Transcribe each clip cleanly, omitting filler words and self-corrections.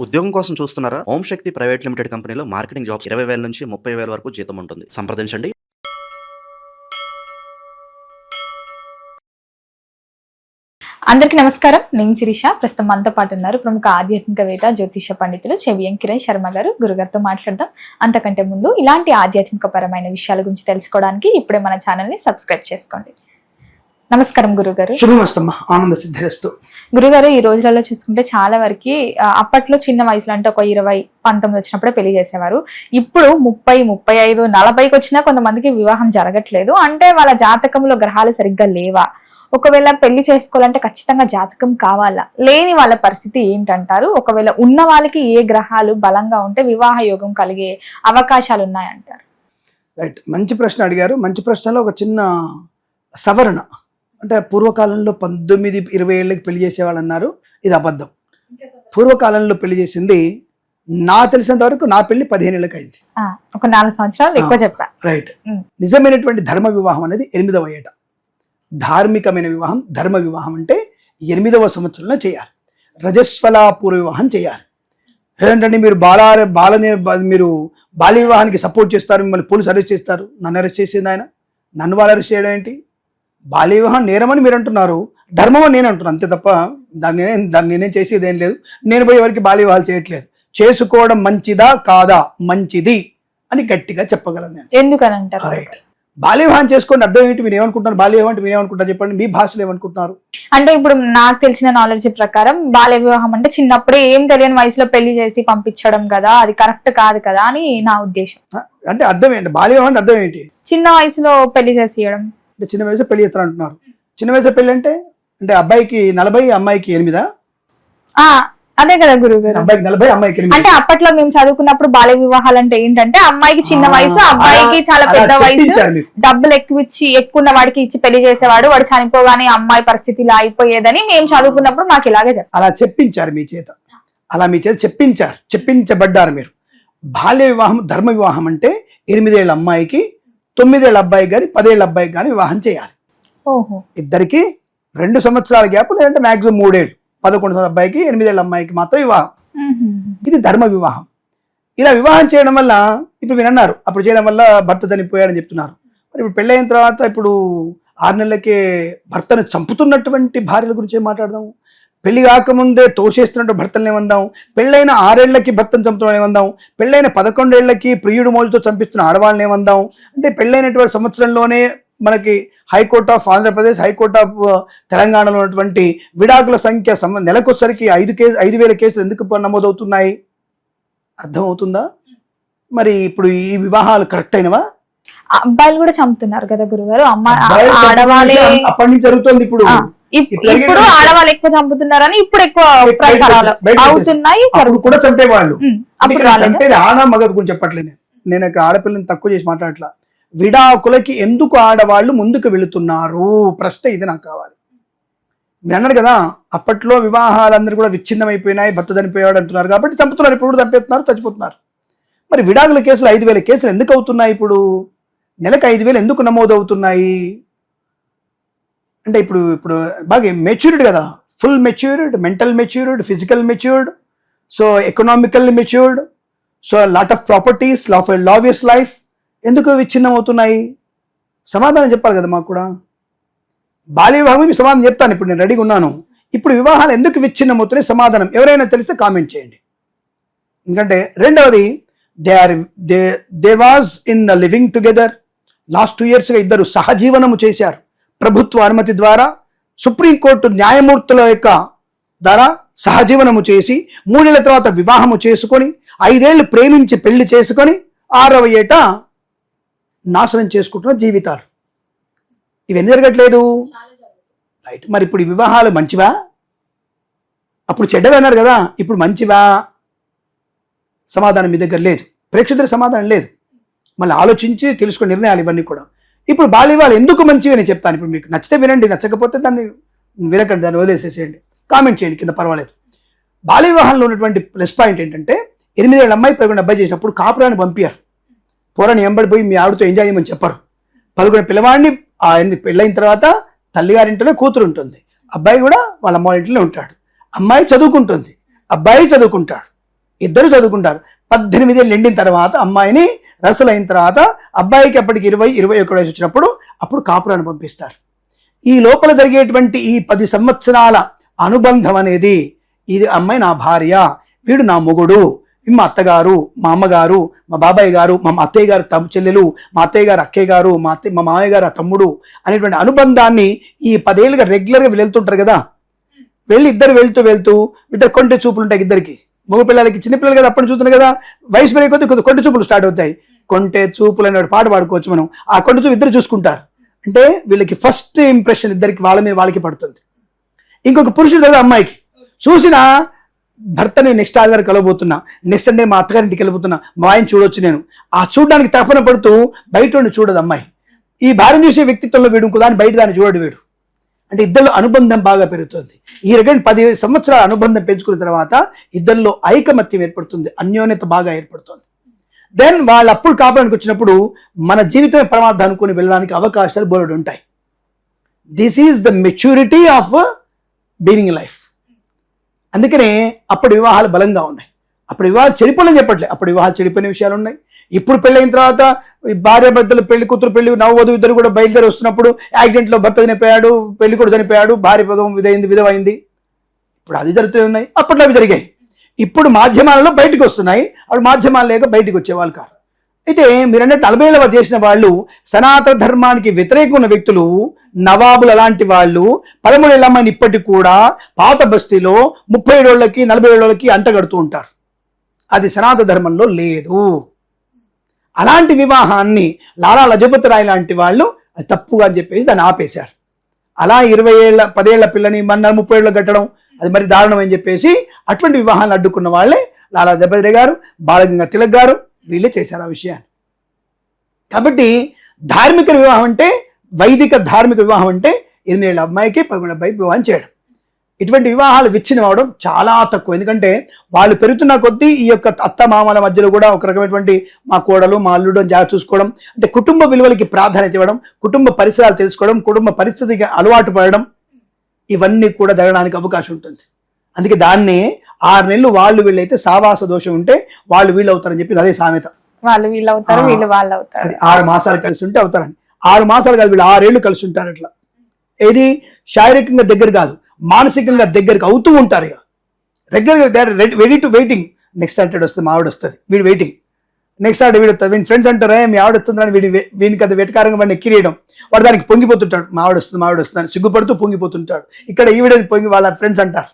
ఉద్యోగం కోసం చూస్తున్నారా? ఓం శక్తి ప్రైవేట్ లిమిటెడ్ కంపెనీలో మార్కెటింగ్ జాబ్స్ 20,000 నుంచి 30,000 వరకు జీతం ఉంటుంది. సంప్రదించండి. అందరికీ నమస్కారం. నేను శిరీష. ప్రస్తుతం మనతో పాటు ఉన్నారు ప్రముఖ ఆధ్యాత్మికవేత్త, జ్యోతిష పండితులు చెవియం కిరణ్ శర్మ గారు. గురుగారితో మాట్లాడదాం. అంతకంటే ముందు ఇలాంటి ఆధ్యాత్మిక పరమైన విషయాల గురించి తెలుసుకోవడానికి ఇప్పుడే మన ఛానల్ ని సబ్స్క్రైబ్ చేసుకోండి. నమస్కారం గురుగారు. శుభమస్తమ్మా. ఆనంద సిద్ధిరస్తు. గురుగారు, ఈ రోజులలో చూసుకుంటే చాలా వరకు అప్పట్లో చిన్న వయసులో అంటే ఒక 20-19 వచ్చినప్పుడే పెళ్లి చేసేవారు. ఇప్పుడు 30, 35, 40కి వచ్చినా కొంతమందికి వివాహం జరగట్లేదు. అంటే వాళ్ళ జాతకంలో గ్రహాలు సరిగ్గా లేవా? ఒకవేళ పెళ్లి చేసుకోవాలంటే ఖచ్చితంగా జాతకం కావాలా? లేని వాళ్ళ పరిస్థితి ఏంటంటారు? ఒకవేళ ఉన్న వాళ్ళకి ఏ గ్రహాలు బలంగా ఉంటే వివాహ యోగం కలిగే అవకాశాలు ఉన్నాయంటారు? రైట్, మంచి ప్రశ్న అడిగారు. మంచి ప్రశ్నలో ఒక చిన్న సవరణ. అంటే పూర్వకాలంలో 19-20 ఏళ్ళకి పెళ్లి చేసేవాళ్ళు అన్నారు. ఇది అబద్ధం. పూర్వకాలంలో పెళ్లి చేసింది నా తెలిసినంత వరకు నా పెళ్లి 15 ఏళ్ళకి అయింది. ఒక 4 సంవత్సరాలు ఎక్కువ చెప్పా. రైట్. నిజమైనటువంటి ధర్మ వివాహం అనేది 8వ ఏట. ధార్మికమైన వివాహం, ధర్మ వివాహం అంటే 8వ సంవత్సరంలో చేయాలి. రజస్వలా పూర్వ వివాహం చేయాలి. ఏంటంటే మీరు మీరు బాల్య వివాహానికి సపోర్ట్ చేస్తారు, మిమ్మల్ని పోలీసు అరెస్ట్ చేస్తారు. నన్ను అరెస్ట్ చేసింది ఆయన, నన్ను వాళ్ళు అరెస్ట్ చేయడం ఏంటి? బాల్య వివాహం నేరమని మీరు అంటున్నారు, ధర్మం అని నేను అంటున్నాను, అంతే తప్ప దాన్ని నేనేం చేసేది ఏం లేదు. నేను పోయి ఎవరికి బాల్య వివాహాలు చేయట్లేదు. చేసుకోవడం మంచిదా కాదా? మంచిది అని గట్టిగా చెప్పగలను నేను. ఎందుకని అంటారు? రైట్. బాల్య వివాహం చేసుకోండి, అర్థం ఏంటి? మీరు ఏమనుకుంటున్నారు? బాల్య వివాహం అంటే మీరు ఏమనుకుంటారు చెప్పండి, మీ భాషలో ఏమనుకుంటున్నారు? అంటే ఇప్పుడు నాకు తెలిసిన నాలెడ్జ్ ప్రకారం బాల్య వివాహం అంటే చిన్నప్పుడే ఏం తెలియని వయసులో పెళ్లి చేసి పంపించడం కదా, అది కరెక్ట్ కాదు కదా అని నా ఉద్దేశం. అంటే అర్థం ఏంటి? బాల్య వివాహం అంటే అర్థం ఏంటి? చిన్న వయసులో పెళ్లి చేసి ఇవ్వడం. అంటే చిన్న వయసులో పెళ్లి చేస్తారు అంటున్నారు. చిన్న వయసులో పెళ్లి అంటే అబ్బాయికి 40, అమ్మాయికి 8? అదే కదా గురుగారు. అబ్బాయికి 40, అమ్మాయికి 8. అంటే అప్పట్లో మేము చదువుకున్నప్పుడు బాల్య వివాహాలు అంటే ఏంటంటే అమ్మాయికి చిన్న వయసు, అబ్బాయికి చాలా పెద్ద వయసు, డబ్బులు ఎక్కువ వాడికి ఇచ్చి పెళ్లి చేసేవాడు, వాడు చనిపోగానే అమ్మాయి పరిస్థితి ఇలా అయిపోయేదని మేము చదువుకున్నప్పుడు మాకు ఇలాగే చెప్పారు. అలా చెప్పించారు మీ చేత, చెప్పించబడ్డారు మీరు. బాల్య వివాహం, ధర్మ వివాహం అంటే 8 ఏళ్ళ అమ్మాయికి 9 ఏళ్ళ అబ్బాయికి కానీ 10 ఏళ్ళ అబ్బాయికి కానీ వివాహం చేయాలి. ఇద్దరికి 2 సంవత్సరాల గ్యాప్, లేదంటే మాక్సిమం 3 ఏళ్ళు. 11 అబ్బాయికి 8 ఏళ్ళ అమ్మాయికి మాత్రం వివాహం. ఇది ధర్మ వివాహం. ఇలా వివాహం చేయడం వల్ల ఇప్పుడు మీరు అన్నారు, అప్పుడు చేయడం వల్ల భర్త చనిపోయాడని చెప్తున్నారు. మరి ఇప్పుడు పెళ్ళైన తర్వాత ఇప్పుడు 6 నెలలకే భర్తను చంపుతున్నటువంటి భార్యల గురించి ఏం మాట్లాడదాము? పెళ్లి కాకముందే తోసేస్తున్నట్టు భర్తలను ఏమందాం? పెళ్ళైన 6 ఏళ్లకి భర్తను చంపుతున్నాడు ఏమందాం? పెళ్ళైన 11 ఏళ్లకి ప్రియుడు మోజుతో చంపిస్తున్న ఆడవాళ్ళని ఏమందాం? అంటే పెళ్ళైనటువంటి సంవత్సరంలోనే మనకి high court of Andhra Pradesh, high court of తెలంగాణలో ఉన్నటువంటి విడాకుల సంఖ్య నెలకొసరికి 5,000 కేసులు ఎందుకు నమోదవుతున్నాయి? అర్థమవుతుందా? మరి ఇప్పుడు ఈ వివాహాలు కరెక్ట్ అయినవా? అబ్బాయిలు కూడా చంపుతున్నారు కదా గురుగారు. ఆడవాళ్ళే అప్పటి నుంచి జరుగుతుంది. ఇప్పుడు ఆడవాళ్ళు ఎక్కువ చంపుతున్నారని ఇప్పుడు ఎక్కువ ప్రచారాలు అవుతున్నాయి. కూడా చంపేవాళ్ళు. చంపేది ఆడ మగదు గురించి చెప్పట్లేదు నేను. ఆడపిల్లని తక్కువ చేసి మాట్లాడట్లా. విడాకులకి ఎందుకు ఆడవాళ్ళు ముందుకు వెళుతున్నారు? ప్రశ్న ఇది నాకు కావాలి. మీరు అన్నారు కదా, అప్పట్లో వివాహాలందరూ కూడా విచ్ఛిన్నమైపోయినాయి, భర్త చనిపోయాడు అంటున్నారు కాబట్టి చంపుతున్నారు. ఇప్పుడు చంపేస్తున్నారు, చచ్చిపోతున్నారు. మరి విడాకుల కేసులు 5,000 కేసులు ఎందుకు అవుతున్నాయి? ఇప్పుడు నెలకు 5,000 ఎందుకు నమోదు అవుతున్నాయి? అంటే ఇప్పుడు బాగా మెచ్యూర్డ్ కదా, full matured, mental matured, physical matured, so economical matured, so lot of properties, lavish life. ఎందుకు విచ్ఛిన్నం అవుతున్నాయి? సమాధానం చెప్పాలి కదా మాకు కూడా. బాల్య వివాహం మీ సమాధానం చెప్తాను, ఇప్పుడు నేను రెడీగా ఉన్నాను. ఇప్పుడు వివాహాలు ఎందుకు విచ్ఛిన్నం అవుతున్నాయి సమాధానం ఎవరైనా తెలిస్తే కామెంట్ చేయండి. ఎందుకంటే రెండవది, they was in living together. Last 2 yearsగా ఇద్దరు సహజీవనము చేశారు ప్రభుత్వ అనుమతి ద్వారా. సుప్రీంకోర్టు న్యాయమూర్తుల ద్వారా సహజీవనము చేసి 3 ఏళ్ల తర్వాత వివాహము చేసుకొని 5 ఏళ్ళు ప్రేమించి పెళ్లి చేసుకొని 6వ ఏట నాశనం చేసుకుంటున్న జీవితాలు. ఇవన్నీ జరగట్లేదు. రైట్. మరి ఇప్పుడు వివాహాలు మంచివా? అప్పుడు చెడ్డవి అన్నారు కదా, ఇప్పుడు మంచివా? సమాధానం మీ దగ్గర లేదు, ప్రేక్షకుల సమాధానం లేదు. మళ్ళీ ఆలోచించి తెలుసుకునే నిర్ణయాలు ఇవన్నీ కూడా. ఇప్పుడు బాల్య వివాహాలు ఎందుకు మంచివి అని చెప్తాను. ఇప్పుడు మీకు నచ్చితే వినండి, నచ్చకపోతే దాన్ని వినకండి, దాన్ని వదిలేసేసేయండి. కామెంట్ చేయండి కింద, పర్వాలేదు. బాల్య వివాహంలో ఉన్నటువంటి ప్లస్ పాయింట్ ఏంటంటే 8 ఏళ్ళ అమ్మాయి 11 అబ్బాయి చేసినప్పుడు కాపురాన్ని పంపించారు. పోరాని ఎంబడిపోయి మీ ఆవిడతో ఎంజాయ్ చేయమని చెప్పరు. 11 పిల్లవాడిని పెళ్ళైన తర్వాత తల్లిగారింటనే కూతురు ఉంటుంది, అబ్బాయి కూడా వాళ్ళ అమ్మ ఇంట్లోనే ఉంటాడు. అమ్మాయి చదువుకుంటుంది, అబ్బాయి చదువుకుంటాడు. ఇద్దరు చదువుకుంటారు. 18 ఏళ్ళు ఎండిన తర్వాత అమ్మాయిని రసలైన తర్వాత అబ్బాయికి అప్పటికి 20-21 వయసు వచ్చినప్పుడు అప్పుడు కాపురాన్ని పంపిస్తారు. ఈ లోపల జరిగేటువంటి ఈ 10 సంవత్సరాల అనుబంధం అనేది, ఇది అమ్మాయి నా భార్య, వీడు నా మొగుడు, మా అత్తగారు, మా అమ్మగారు, మా బాబాయ్ గారు, మా అత్తయ్య గారు చెల్లెలు, మా అత్తయ్య గారు అక్కయ్య గారు, మా మామయ్య గారు తమ్ముడు అనేటువంటి అనుబంధాన్ని ఈ 10 ఏళ్ళుగా రెగ్యులర్గా వెళ్తుంటారు కదా. ఇద్దరు వెళ్తూ ఇద్దరు కొంటె చూపులు ఉంటాయి ఇద్దరికి. మగ పిల్లలకి, చిన్నపిల్లలు కదా అప్పుడు చూస్తున్నారు కదా, వయసు పెరిగే కొద్ది కొంటె చూపులు స్టార్ట్ అవుతాయి. కొంటె చూపులు అనే పాట పాడుకోవచ్చు మనం. ఆ కొంటె చూపు ఇద్దరు చూసుకుంటారు. అంటే వీళ్ళకి ఫస్ట్ ఇంప్రెషన్ ఇద్దరికి వాళ్ళ మీద వాళ్ళకి పడుతుంది. ఇంకొక పురుషుడు కదా అమ్మాయికి చూసిన భర్తని నెక్స్ట్ ఆదివారం కలవబోతున్నా, నెక్స్ట్ సండే మా అత్తగారింటికి వెళ్ళబోతున్నా, మా ఆయన చూడొచ్చు నేను, ఆ చూడడానికి తపన పడుతూ బయట చూడదు అమ్మాయి. ఈ భార్యను చూసే వ్యక్తిత్వంలో వీడు ఇంకో దాన్ని బయట దాన్ని చూడడు వీడు. అంటే ఇద్దరిలో అనుబంధం బాగా పెరుగుతుంది. ఈ రకంగా 10 సంవత్సరాల అనుబంధం పెంచుకున్న తర్వాత ఇద్దరిలో ఐకమత్యం ఏర్పడుతుంది, అన్యోన్యత బాగా ఏర్పడుతుంది. దెన్ వాళ్ళు అప్పుడు కాపురానికి వచ్చినప్పుడు మన జీవితమే పరమార్థం అనుకుని వెళ్ళడానికి అవకాశాలు బోలెడు ఉంటాయి. This is the maturity of being life. అందుకనే అప్పుడు వివాహాలు బలంగా ఉన్నాయి. అప్పుడు వివాహాలు చెడిపోలేని చెప్పట్లే, అప్పుడు వివాహాలు చెడిపోయిన విషయాలు ఉన్నాయి. ఇప్పుడు పెళ్ళైన తర్వాత భార్య భర్తలు, పెళ్లి కూతురు పెళ్లి నవ్వదు ఇద్దరు కూడా బయలుదేరి వస్తున్నప్పుడు యాక్సిడెంట్లో భర్త చనిపోయాడు, పెళ్లి కూడా చనిపోయాడు, భార్య పదం విధవైంది. ఇప్పుడు అది జరుగుతూ ఉన్నాయి. అప్పట్లో అవి జరిగాయి. ఇప్పుడు మాధ్యమాలలో బయటకు వస్తున్నాయి. అప్పుడు మాధ్యమాలు లేక బయటకు వచ్చేవాళ్ళు కాదు. అయితే మీరన్నట్టు 40 ఏళ్ళ చేసిన వాళ్ళు, సనాతన ధర్మానికి వ్యతిరేకంగా ఉన్న వ్యక్తులు, నవాబులు అలాంటి వాళ్ళు 13 ఏళ్ళ అమ్మాయిని ఇప్పటికి కూడా పాత బస్తీలో 37 ఏళ్ళకి 40 ఏళ్ళకి అంటగడుతూ ఉంటారు. అది సనాతన ధర్మంలో లేదు. అలాంటి వివాహాన్ని లాలా లజపతి రాయ్ లాంటి వాళ్ళు అది తప్పుగా అని చెప్పేసి దాన్ని ఆపేశారు. అలా 10 ఏళ్ల పిల్లని 30 ఏళ్ళు కట్టడం అది మరి దారుణం అని చెప్పేసి అటువంటి వివాహాన్ని అడ్డుకున్న వాళ్ళే లాలా లజపతి రాయ్ గారు, బాలగంగాధర తిలక్ గారు, వీళ్ళే చేశారు ఆ విషయాన్ని. కాబట్టి ధార్మిక వివాహం అంటే, వైదిక ధార్మిక వివాహం అంటే 8 ఏళ్ళ అమ్మాయికి 11 అబ్బాయికి వివాహం చేయడం. ఇటువంటి వివాహాలు విచ్ఛిన్నం అవడం చాలా తక్కువ. ఎందుకంటే వాళ్ళు పెరుగుతున్న కొద్దీ ఈ యొక్క అత్త మామల మధ్యలో కూడా ఒక రకమైనటువంటి మా కోడలు మా అల్లుడు అని జాగ్రత్త చూసుకోవడం, అంటే కుటుంబ విలువలకి ప్రాధాన్యత ఇవ్వడం, కుటుంబ పరిసరాలు తెలుసుకోవడం, కుటుంబ పరిస్థితికి అలవాటు పడడం, ఇవన్నీ కూడా జరగడానికి అవకాశం ఉంటుంది. అందుకే దాన్ని 6 నెలలు వాళ్ళు వీళ్ళైతే సావాస దోషం ఉంటే వాళ్ళు వీళ్ళు అవుతారని చెప్పి అదే సామెత. వాళ్ళు వీళ్ళు అవుతారు, వీళ్ళు వాళ్ళు అవుతారు. 6 మాసాలు కలిసి ఉంటే అవుతారని. 6 మాసాలు కాదు, వీళ్ళు 6 ఏళ్ళు కలిసి ఉంటారు. అట్లా ఏది శారీరకంగా దగ్గర కాదు, మానసికంగా దగ్గరికి అవుతూ ఉంటారు. ఇక రెగ్యులర్గా రెడీ టు వెయిటింగ్. నెక్స్ట్ అంటాడు వస్తుంది, మా ఆవిడ వస్తుంది, వీడు వెయిటింగ్. నెక్స్ట్ ఆవిడ వీడు వస్తుంది, వీడి ఫ్రెండ్స్ అంటారా మీ ఆవిడ వస్తుందని వీనికి అది వెటకారంగా వాడిని ఎక్కిరేయడం. వాడు దానికి పొంగిపోతుంటాడు, మా ఆవిడ వస్తుంది సిగ్గుపడుతూ పొంగిపోతుంటాడు. ఇక్కడ ఈవిడ పొంగి వాళ్ళ ఫ్రెండ్స్ అంటారు,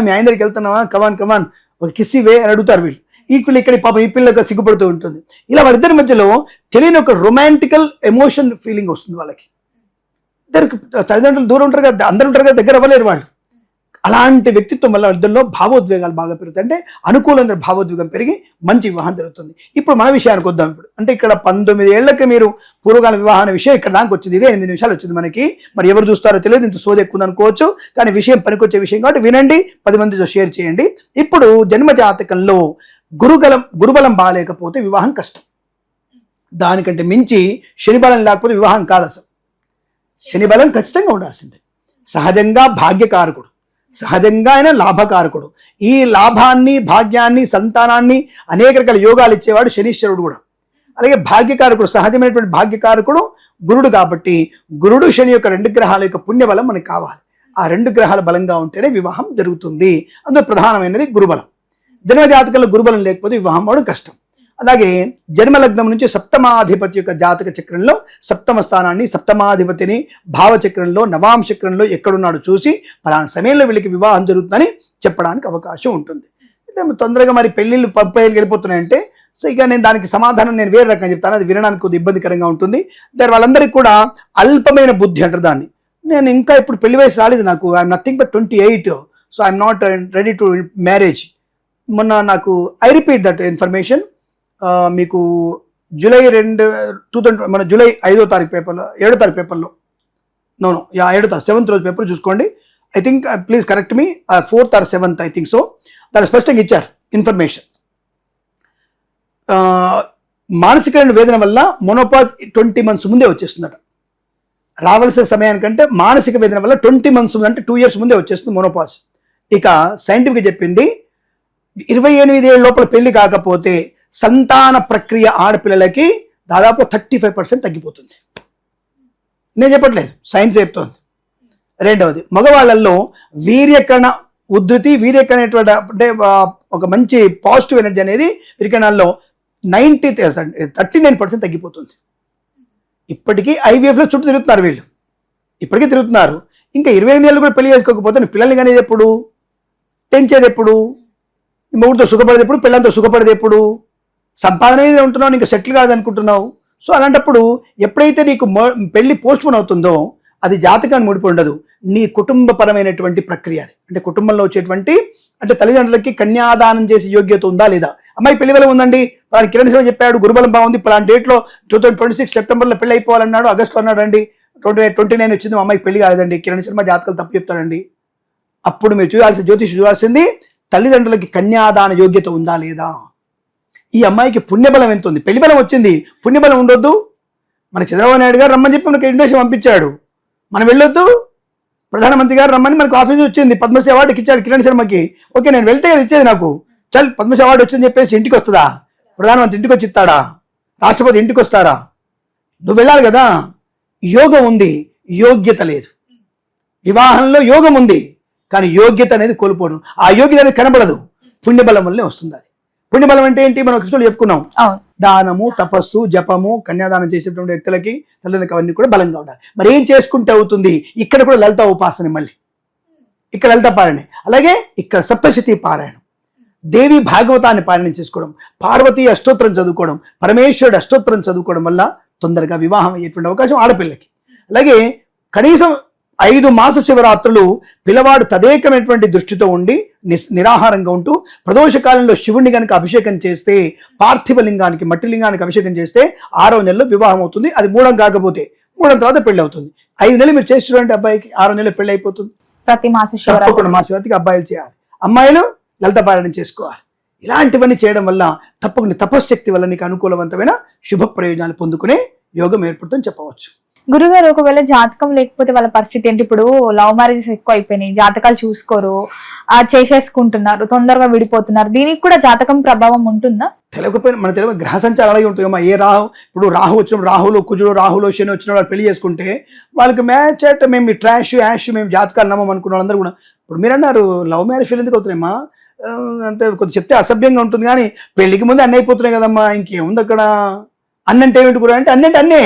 మీ ఆయన దగ్గరికి వెళ్తున్నావా, కమాన్ ఒక కిస్ ఇవే అని అడుగుతారు వీళ్ళు. ఈ పిల్ల ఇక్కడ పాపం ఈ పిల్లగా సిగ్గుపడుతూ ఉంటుంది. ఇలా వాళ్ళిద్దరి మధ్యలో తెలియని ఒక రొమాంటికల్ ఎమోషన్ ఫీలింగ్ వస్తుంది వాళ్ళకి. ఇద్దరికి తల్లిదండ్రులు దూరం ఉంటారు కదా, అందరూ ఉంటారు కదా, దగ్గర అవ్వలేరు వాళ్ళు. అలాంటి వ్యక్తిత్వం వల్ల ఇద్దరిలో భావోద్వేగాలు బాగా పెరుగుతాయి. అంటే అనుకూలంగా భావోద్వేగం పెరిగి మంచి వివాహం జరుగుతుంది. ఇప్పుడు మన విషయానికి వద్దాం. ఇప్పుడు అంటే ఇక్కడ 19 ఏళ్లకి మీరు పూర్వకాల వివాహం అనే విషయం ఇక్కడ దానికి వచ్చింది. ఇదే 8 నిమిషాలు వచ్చింది మనకి. మరి ఎవరు చూస్తారో తెలియదు, ఇంత సోది ఎక్కువ అనుకోవచ్చు, కానీ విషయం పనికొచ్చే విషయం కాబట్టి వినండి, 10 మందితో షేర్ చేయండి. ఇప్పుడు జన్మ జాతకంలో గురుబలం బాగాలేకపోతే వివాహం కష్టం. దానికంటే మించి శని బలం లేకపోతే వివాహం కాదు. అసలు శని బలం ఖచ్చితంగా ఉండాల్సిందే. సహజంగా భాగ్యకారకుడు, సహజంగా ఆయన లాభకారకుడు. ఈ లాభాన్ని, భాగ్యాన్ని, సంతానాన్ని, అనేక రకాల యోగాలు ఇచ్చేవాడు శనీశ్వరుడు కూడా. అలాగే భాగ్యకారకుడు, సహజమైనటువంటి భాగ్యకారకుడు గురుడు. కాబట్టి గురుడు శని యొక్క 2 గ్రహాల యొక్క పుణ్యబలం మనకు కావాలి. ఆ 2 గ్రహాల బలంగా ఉంటేనే వివాహం జరుగుతుంది. అందులో ప్రధానమైనది గురుబలం. జన్మ జాతకంలో గురుబలం లేకపోతే వివాహం అవడం కష్టం. అలాగే జన్మలగ్నం నుంచి సప్తమాధిపతి యొక్క జాతక చక్రంలో సప్తమ స్థానాన్ని, సప్తమాధిపతిని భావచక్రంలో, నవాంశ చక్రంలో ఎక్కడున్నాడో చూసి పలానా సమయంలో వీళ్ళకి వివాహం జరుగుతుందని చెప్పడానికి అవకాశం ఉంటుంది. తొందరగా మరి పెళ్ళిళ్ళు 30 ఏళ్ళకి వెళ్ళిపోతున్నాయంటే సో ఇక నేను దానికి సమాధానం నేను వేరే రకంగా చెప్తాను. అది వినడానికి కొద్దిగా ఇబ్బందికరంగా ఉంటుంది. వాళ్ళందరికీ కూడా అల్పమైన బుద్ధి అంటారు దాన్ని. నేను ఇంకా ఇప్పుడు పెళ్లి వయసు రాలేదు నాకు. I'm nothing but 28. So I'm not ready to marriage. మొన్న నాకు ఐ రిపీట్ దట్ ఇన్ఫర్మేషన్. మీకు జూలై 2000 మన జూలై 5వ తారీఖు పేపర్లో, 7వ తారీఖు పేపర్లో, 7వ తారీఖు 7th రోజు పేపర్ చూసుకోండి. I think please correct me, 4th or 7th I think so. దాన్ని స్పష్టంగా ఇచ్చారు ఇన్ఫర్మేషన్. మానసికమైన వేదన వల్ల మొనోపాజ్ 20 months ముందే వచ్చేస్తుందట. రావాల్సిన సమయానికంటే మానసిక వేదన వల్ల 20 months అంటే 2 years ముందే వచ్చేస్తుంది మొనోపాజ్. ఇక సైంటిఫిక్గా చెప్పింది 28 ఏళ్ళ లోపల పెళ్లి కాకపోతే సంతాన ప్రక్రియ ఆడపిల్లలకి దాదాపు 35% తగ్గిపోతుంది. నేను చెప్పట్లేదు, సైన్స్ చెప్తోంది. రెండవది, మగవాళ్ళల్లో వీర్యకణ ఉధృతి, వీర్యకణటువంటి అంటే ఒక మంచి పాజిటివ్ ఎనర్జీ అనేది వీర్యకణాల్లో 39% తగ్గిపోతుంది. ఇప్పటికీ ఐవీఎఫ్లో చుట్టూ తిరుగుతున్నారు వీళ్ళు, ఇప్పటికీ తిరుగుతున్నారు. ఇంకా 28 ఏళ్ళు కూడా పెళ్లి చేసుకోకపోతే నువ్వు పిల్లల్ని కనేది ఎప్పుడు, పెంచేది ఎప్పుడు, మొగుడితో సుఖపడేది ఎప్పుడు, పిల్లలతో సుఖపడేది ఎప్పుడు, సంపాదన మీద ఉంటున్నావు, ఇంకా సెటిల్ కాదనుకుంటున్నావు. సో అలాంటప్పుడు ఎప్పుడైతే నీకు పెళ్లి పోస్ట్పోన్ అవుతుందో అది జాతకాన్ని ముడిపడి ఉండదు, నీ కుటుంబపరమైనటువంటి ప్రక్రియ అది. అంటే కుటుంబంలో వచ్చేటువంటి అంటే తల్లిదండ్రులకి కన్యాదానం చేసే యోగ్యత ఉందా లేదా. అమ్మాయి పెళ్లి బలం ఉందండి, పలానా కిరణ్ శర్మ చెప్పాడు గురుబలం బాగుంది, పలానా డేట్లో 2026 సెప్టెంబర్లో పెళ్లి అయిపోవాలన్నాడు, ఆగస్టులో అన్నాడు అండి, 29 వచ్చింది, మా అమ్మాయికి పెళ్లి కాలేదండి, కిరణ్ శర్మ జాతకాలు తప్పు చెప్తాడండి. అప్పుడు మీరు చూడాల్సింది తల్లిదండ్రులకి కన్యాదాన యోగ్యత ఉందా లేదా. ఈ అమ్మాయికి పుణ్యబలం ఎంత ఉంది, పెళ్లి బలం వచ్చింది, పుణ్యబలం ఉండొద్దు. మన చంద్రబాబు నాయుడు గారు రమ్మని చెప్పి మనకి ఇన్విటేషన్ పంపించాడు, మనం వెళ్ళొద్దు. ప్రధానమంత్రి గారు రమ్మని మనకు ఆఫీస్ వచ్చింది, పద్మశ్రీ అవార్డుకి ఇచ్చాడు కిరణ్ శర్మకి. ఓకే, నేను వెళ్తే కదా ఇచ్చేది నాకు, చల్ పద్మశ్రీ అవార్డు వచ్చిందని చెప్పేసి ఇంటికి వస్తుందా, ప్రధానమంత్రి ఇంటికి వచ్చి ఇస్తాడా, రాష్ట్రపతి ఇంటికి వస్తారా, నువ్వు వెళ్ళాలి కదా. యోగం ఉంది, యోగ్యత లేదు. వివాహంలో యోగం ఉంది కానీ యోగ్యత అనేది కోల్పోను, ఆ యోగ్యత అనేది కనబడదు, పుణ్యబలం వల్లనే వస్తుంది. అది పుణ్యబలం అంటే ఏంటి, మనం కృష్ణులు చెప్పుకున్నాం, దానము, తపస్సు, జపము, కన్యాదానం చేసేటువంటి వ్యక్తులకి తల్లిదండ్రులకి అవన్నీ కూడా బలంగా ఉండాలి. మరి ఏం చేసుకుంటే అవుతుంది, ఇక్కడ కూడా లలిత ఉపాసన, మళ్ళీ ఇక్కడ లలిత పారాయణ, అలాగే ఇక్కడ సప్తశతి పారాయణం, దేవి భాగవతాన్ని పారాయణం చేసుకోవడం, పార్వతీ అష్టోత్తరం చదువుకోవడం, పరమేశ్వరుడు అష్టోత్తరం చదువుకోవడం వల్ల తొందరగా వివాహం అయ్యేటువంటి అవకాశం ఆడపిల్లకి. అలాగే కనీసం 5 మాస శివరాత్రులు పిల్లవాడు తదేకమైనటువంటి దృష్టితో ఉండి నిరాహారంగా ఉంటూ ప్రదోషకాలంలో శివుణ్ణి కనుక అభిషేకం చేస్తే, పార్థివ లింగానికి మట్టి లింగానికి అభిషేకం చేస్తే 6వ నెలలో వివాహం అవుతుంది. అది 3వ కాకపోతే 3వ తర్వాత పెళ్లి అవుతుంది. 5 నెలలు మీరు చేసి చూడండి, అబ్బాయికి 6వ నెలలో పెళ్లి అయిపోతుంది. ప్రతి మాస శివరాత్రికి అబ్బాయిలు చేయాలి, అమ్మాయిలు లలిత పారాయణం చేసుకోవాలి. ఇలాంటివన్నీ చేయడం వల్ల తప్పకుండా తపశ్శక్తి వల్ల నీకు అనుకూలవంతమైన శుభ ప్రయోజనాలు పొందుకునే యోగం ఏర్పడుతుందని చెప్పవచ్చు. గురుగారు, ఒకవేళ జాతకం లేకపోతే వాళ్ళ పరిస్థితి ఏంటి? ఇప్పుడు లవ్ మ్యారేజెస్ ఎక్కువ అయిపోయినాయి, జాతకాలు చూసుకోరు, చేసేసుకుంటున్నారు, తొందరగా విడిపోతున్నారు, దీనికి కూడా జాతకం ప్రభావం ఉంటుందా? తెలియకపోయినా మన తెలియదు, గ్రహ సంచారం అలాగే ఉంటాయమ్మా. ఏ రాహు, ఇప్పుడు రాహు వచ్చినప్పుడు రాహులో కుజుడు, రాహులో శని వచ్చిన వాళ్ళు పెళ్లి చేసుకుంటే వాళ్ళకి మ్యాచ్ అంటే మేము ట్రాష్ యాష్ మేము జాతకాలు నమ్మం అనుకున్న వాళ్ళందరూ కూడా. ఇప్పుడు మీరు అన్నారు లవ్ మ్యారేజ్ ఫెయిల్ ఎందుకు అవుతున్నాయమ్మా అంటే కొద్ది చెప్తే అసభ్యంగా ఉంటుంది, కానీ పెళ్లికి ముందు అన్నీ అయిపోతున్నాయి కదమ్మా, ఇంకేముంది అక్కడ. అన్నంటే ఏమిటి కూడా అంటే అన్నంటే అన్నే,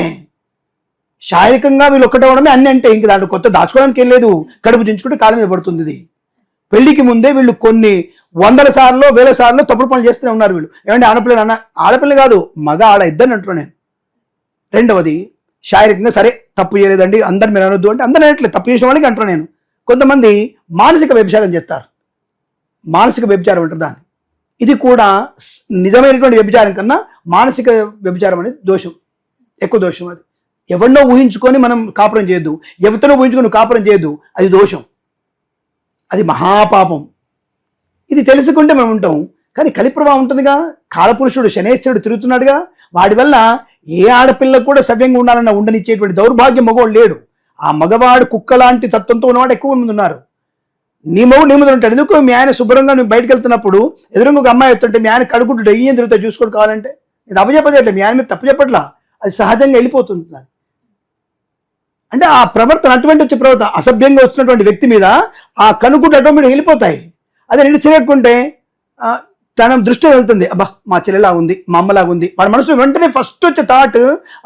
శారీరకంగా వీళ్ళు ఒక్కటే ఉండడమే అన్నీ అంటే, ఇంక దాంట్లో కొత్త దాచుకోవడానికి ఏం లేదు, కడుపు దించుకుంటే కాలం మీద పడుతుంది. ఇది పెళ్లికి ముందే వీళ్ళు కొన్ని 100 సార్లు 1000 సార్లు తప్పుడు పనులు చేస్తూనే ఉన్నారు వీళ్ళు. ఏమంటే ఆడపిల్లలు అన్న, ఆడపిల్ల కాదు మగ ఆడ ఇద్దరిని అంటున్నాను నేను. రెండవది, శారీరకంగా సరే తప్పు చేయలేదండి అందరు మీరు అనొద్దు అంటే అందరూ అనట్లేదు, తప్పు చేసిన వాళ్ళకి అంటున్నాను నేను. కొంతమంది మానసిక వ్యభిచారం చేస్తారు, మానసిక వ్యభిచారం అంటారు దాన్ని. ఇది కూడా నిజమైనటువంటి వ్యభిచారం కన్నా మానసిక వ్యభిచారం అనేది దోషం, ఎక్కువ దోషం. అది ఎవరినో ఊహించుకొని మనం కాపురం చేయొద్దు, ఎవరితో ఊహించుకొని కాపురం చేయొద్దు, అది దోషం, అది మహాపాపం. ఇది తెలుసుకుంటే మనం ఉంటాం. కానీ కలిప్రభావం ఉంటుందిగా, కాలపురుషుడు శనేశ్వరుడు తిరుగుతున్నాడుగా, వాడి వల్ల ఏ ఆడపిల్లకు కూడా సవ్యంగా ఉండాలన్న ఉండనిచ్చేటువంటి దౌర్భాగ్యం మగవాడు లేడు. ఆ మగవాడు కుక్క లాంటి తత్వంతో ఉన్నవాడు ఎక్కువ మంది ఉన్నారు. నీ మగడు నీ ముందు ఉంటాడు. ఎందుకు మీ ఆయన శుభ్రంగా నువ్వు బయటకు వెళ్తున్నప్పుడు ఎదురుగా ఒక అమ్మాయి వస్తుంటే మీ ఆయన కడుకుంటుంటే ఏం తిరుగుతా చూసుకోవడం కావాలంటే ఇది అప్పచెప్పట్లేదు, మీ ఆయన మీరు తప్పు చెప్పట్లా, అది సహజంగా వెళ్ళిపోతుంది. అంటే ఆ ప్రవర్తన అటువంటి వచ్చే ప్రవర్తన అసభ్యంగా వచ్చినటువంటి వ్యక్తి మీద ఆ కనుకుంటే ఆటోమేటిక్ వెళ్ళిపోతాయి. అదే నేను చిరెట్టుకుంటే తన దృష్టి వెళ్తుంది, అబ్బా మా చెల్లెలా ఉంది, మా అమ్మలాగా ఉంది. వాడి మనసు వెంటనే ఫస్ట్ వచ్చే థాట్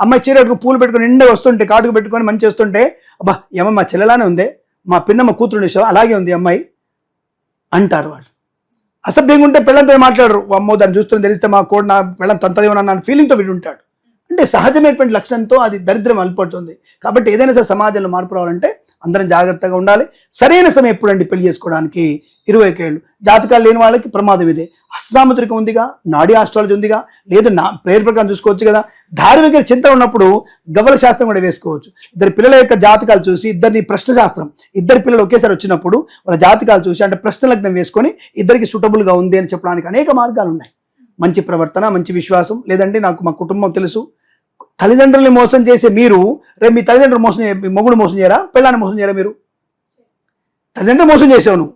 అమ్మాయి చీరట్టుకు పూలు పెట్టుకుని నిండా వస్తుంటే, కాటుకు పెట్టుకొని మంచి వస్తుంటే, అబ్బా ఏమో మా చెల్లెలానే ఉంది, మా పిన్నమ్మ కూతురు విషయం అలాగే ఉంది అమ్మాయి అంటారు వాళ్ళు. అసభ్యంగా ఉంటే పిల్లలతో మాట్లాడరు, అమ్మో దాన్ని చూస్తుంటే తెలిస్తే మా కోడ్ నా పిల్లలు తంతదేమన్నా ఫీలింగ్తో వీడు ఉంటాడు. అంటే సహజమైనటువంటి లక్షణంతో అది దరిద్రం అల్పడుతుంది. కాబట్టి ఏదైనా సరే సమాజంలో మార్పు రావాలంటే అందరం జాగ్రత్తగా ఉండాలి. సరైన సమయం ఎప్పుడండి పెళ్లి చేసుకోవడానికి? 21 ఏళ్ళు. జాతకాలు లేని వాళ్ళకి ప్రమాదం ఇదే. హస్తసాముద్రికం ఉందిగా, నాడీ ఆస్ట్రాలజీ ఉందిగా, లేదు నా పేరు ప్రకారం చూసుకోవచ్చు కదా. ధార్మిక చింతన ఉన్నప్పుడు గవ్వల శాస్త్రం కూడా వేసుకోవచ్చు. ఇద్దరు పిల్లల యొక్క జాతకాలు చూసి, ఇద్దరిని ప్రశ్న శాస్త్రం, ఇద్దరు పిల్లలు ఒకేసారి వచ్చినప్పుడు వాళ్ళ జాతకాలు చూసి అంటే ప్రశ్న లగ్నం వేసుకొని ఇద్దరికి సూటబుల్గా ఉంది అని చెప్పడానికి అనేక మార్గాలు ఉన్నాయి. మంచి ప్రవర్తన, మంచి విశ్వాసం, లేదంటే నాకు మా కుటుంబం తెలుసు. తల్లిదండ్రుల్ని మోసం చేసే మీరు రేపు మీ తల్లిదండ్రులు మోసం, మీ మొగుడు మోసం చేయరా, పిల్లాన్ని మోసం చేయరా? మీరు తల్లిదండ్రులు మోసం చేసావు, నువ్వు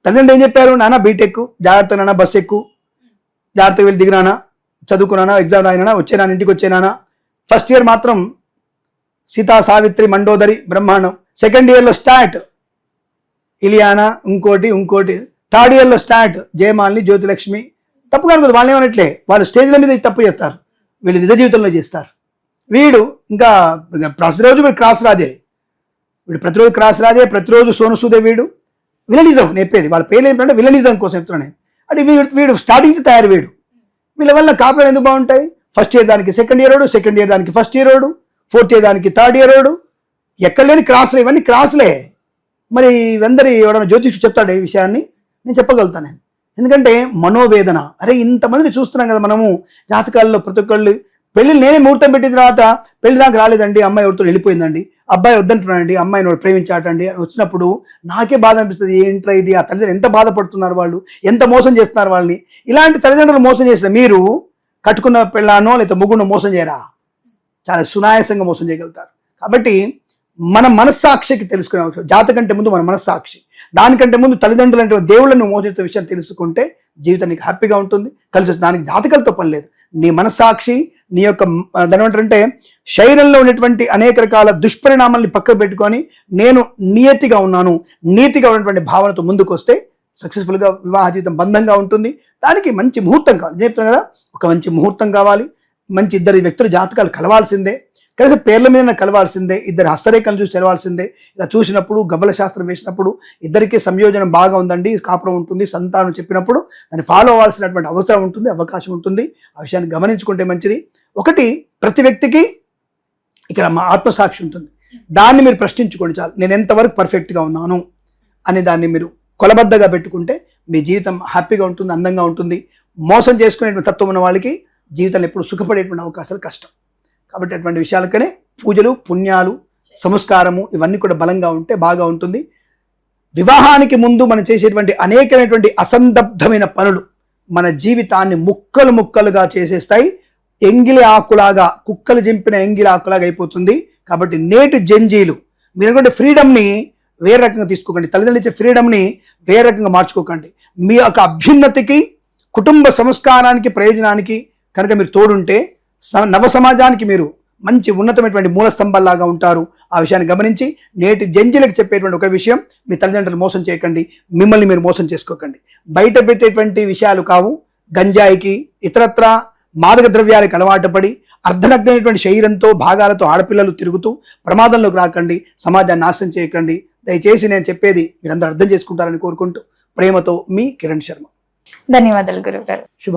తల్లిదండ్రులు ఏం చెప్పారు, నాన్న బీటెక్ జాగ్రత్త, నాన్న బస్ ఎక్కు, జాగ్రత్తగా వెళ్ళి దిగినానా, చదువుకున్నానా, ఎగ్జామ్ రాయినా, వచ్చేనా, ఇంటికి వచ్చేనానా. ఫస్ట్ ఇయర్ మాత్రం సీతా సావిత్రి మండోదరి బ్రహ్మాండం, సెకండ్ ఇయర్లో స్టార్ట్ ఇలియానా, ఇంకోటి థర్డ్ ఇయర్లో స్టార్ట్ జయమాలిని, జ్యోతిలక్ష్మి. తప్పు కనుక వాళ్ళు ఏమనట్లే, వాళ్ళు స్టేజ్ల మీద తప్పు చేస్తారు, వీళ్ళు నిజ జీవితంలో చేస్తారు. వీడు ఇంకా ప్రతిరోజు వీడు క్రాస్ రాజే, ప్రతిరోజు క్రాస్ రాజే, ప్రతిరోజు సోను సూదే. వీడు విలనిజం నేర్పేది, వాళ్ళ పేర్లు ఏంటంటే విలనిజం కోసం చెప్తున్నాను నేను. అంటే వీడు స్టార్టింగ్ తయారు. వీళ్ళ వల్ల కాపులు ఎందుకు బాగుంటాయి, ఫస్ట్ ఇయర్ దానికి సెకండ్ ఇయర్ ఓడు, సెకండ్ ఇయర్ దానికి ఫస్ట్ ఇయర్ ఓడు, ఫోర్త్ ఇయర్ దానికి థర్డ్ ఇయర్ ఓడు. ఎక్కడ లేని క్రాస్లే, ఇవన్నీ క్రాస్లే. మరి ఇవందరి ఎవడన్నా జ్యోతిషుడు చెప్తాడు ఈ విషయాన్ని, నేను చెప్పగలుగుతాను నేను. ఎందుకంటే మనోవేదన, అరే ఇంతమందిని చూస్తున్నాం కదా మనము జాతకాల్లో. ప్రతి ఒక్కళ్ళు పెళ్ళిళ్ళు నేనే ముహూర్తం పెట్టిన తర్వాత పెళ్లి దాకా రాలేదండి, అమ్మాయి ఎవరితో వెళ్ళిపోయిందండి, అబ్బాయి వద్దంటున్నాడండి, అమ్మాయిని వాడు ప్రేమించాటండి అని వచ్చినప్పుడు నాకే బాధ అనిపిస్తుంది. ఏంట్రా ఇది, ఆ తల్లిదండ్రులు ఎంత బాధపడుతున్నారు, వాళ్ళు ఎంత మోసం చేస్తున్నారు వాళ్ళని. ఇలాంటి తల్లిదండ్రులు మోసం చేసిన మీరు కట్టుకున్న పెళ్ళానో లేదా ముగ్గురు మోసం చేయరా, చాలా సునాయాసంగా మోసం చేయగలుగుతారు. కాబట్టి మన మనస్సాక్షికి తెలుసుకునే అవసరం. జాతకంటే ముందు మన మనస్సాక్షి, దానికంటే ముందు తల్లిదండ్రులు అంటే దేవుళ్ళను మోసే విషయం తెలుసుకుంటే జీవితం నీకు హ్యాపీగా ఉంటుంది, కలిసి. దానికి జాతకాలతో పని లేదు. నీ మనస్సాక్షి, నీ యొక్క దాని ఏమంటారంటే శరీరంలో ఉన్నటువంటి అనేక రకాల దుష్పరిణామాల్ని పక్కకు పెట్టుకొని నేను నియతిగా ఉన్నాను, నీతిగా ఉన్నటువంటి భావనతో ముందుకు వస్తే సక్సెస్ఫుల్గా వివాహ జీవితం బంధంగా ఉంటుంది. దానికి మంచి ముహూర్తం కావాలి. నేను చెప్తున్నాను కదా, ఒక మంచి ముహూర్తం కావాలి, మంచి ఇద్దరు వ్యక్తుల జాతకాలు కలవాల్సిందే, కలిసి పేర్ల మీద కలవాల్సిందే, ఇద్దరు హస్తరేఖలు చూసి తెలవాల్సిందే. ఇలా చూసినప్పుడు గవ్వల శాస్త్రం వేసినప్పుడు ఇద్దరికీ సంయోజనం బాగా ఉందండి, కాపురం ఉంటుంది, సంతానం చెప్పినప్పుడు దాన్ని ఫాలో అవ్వాల్సినటువంటి అవసరం ఉంటుంది, అవకాశం ఉంటుంది. ఆ విషయాన్ని గమనించుకుంటే మంచిది. ఒకటి, ప్రతి వ్యక్తికి ఇక్కడ మా ఆత్మసాక్షి ఉంటుంది, దాన్ని మీరు ప్రశ్నించుకోండి చాలు. నేను ఎంతవరకు పర్ఫెక్ట్గా ఉన్నాను అనే దాన్ని మీరు కొలబద్దగా పెట్టుకుంటే మీ జీవితం హ్యాపీగా ఉంటుంది, అందంగా ఉంటుంది. మోసం చేసుకునేటువంటి తత్వం ఉన్న వాళ్ళకి జీవితంలో ఎప్పుడు సుఖపడేటువంటి అవకాశాలు కష్టం. కాబట్టి అటువంటి విషయాలకనే పూజలు, పుణ్యాలు, సంస్కారము ఇవన్నీ కూడా బలంగా ఉంటే బాగా ఉంటుంది. వివాహానికి ముందు మనం చేసేటువంటి అనేకమైనటువంటి అసందగ్ధమైన పనులు మన జీవితాన్ని ముక్కలు ముక్కలుగా చేసేస్తాయి. ఎంగిలి ఆకులాగా, కుక్కలు చింపిన ఎంగిలి ఆకులాగా అయిపోతుంది. కాబట్టి నేటి జంజీలు, మీరు అనుకుంటే ఫ్రీడమ్ని వేరే రకంగా తీసుకోకండి, తల్లిదండ్రులు ఇచ్చే ఫ్రీడమ్ని వేరే రకంగా మార్చుకోకండి. మీ యొక్క అభ్యున్నతికి, కుటుంబ సంస్కారానికి, ప్రయోజనానికి కనుక మీరు తోడుంటే నవ సమాజానికి మీరు మంచి ఉన్నతమైనటువంటి మూల స్తంభాల్లాగా ఉంటారు. ఆ విషయాన్ని గమనించి నేటి జంజీలకు చెప్పేటువంటి ఒక విషయం, మీ తల్లిదండ్రులు మోసం చేయకండి, మిమ్మల్ని మీరు మోసం చేసుకోకండి. బయట పెట్టేటువంటి విషయాలు కావు. గంజాయికి, ఇతరత్ర మాదక ద్రవ్యాలకు అలవాటు పడి అర్ధనగ్నమైనటువంటి శరీరంతో, భాగాలతో ఆడపిల్లలు తిరుగుతూ ప్రమాదంలోకి రాకండి, సమాజాన్ని నాశనం చేయకండి. దయచేసి నేను చెప్పేది మీరందరూ అర్థం చేసుకుంటారని కోరుకుంటూ ప్రేమతో మీ కిరణ్ శర్మ. ధన్యవాదాలు గురువు గారు. శుభం.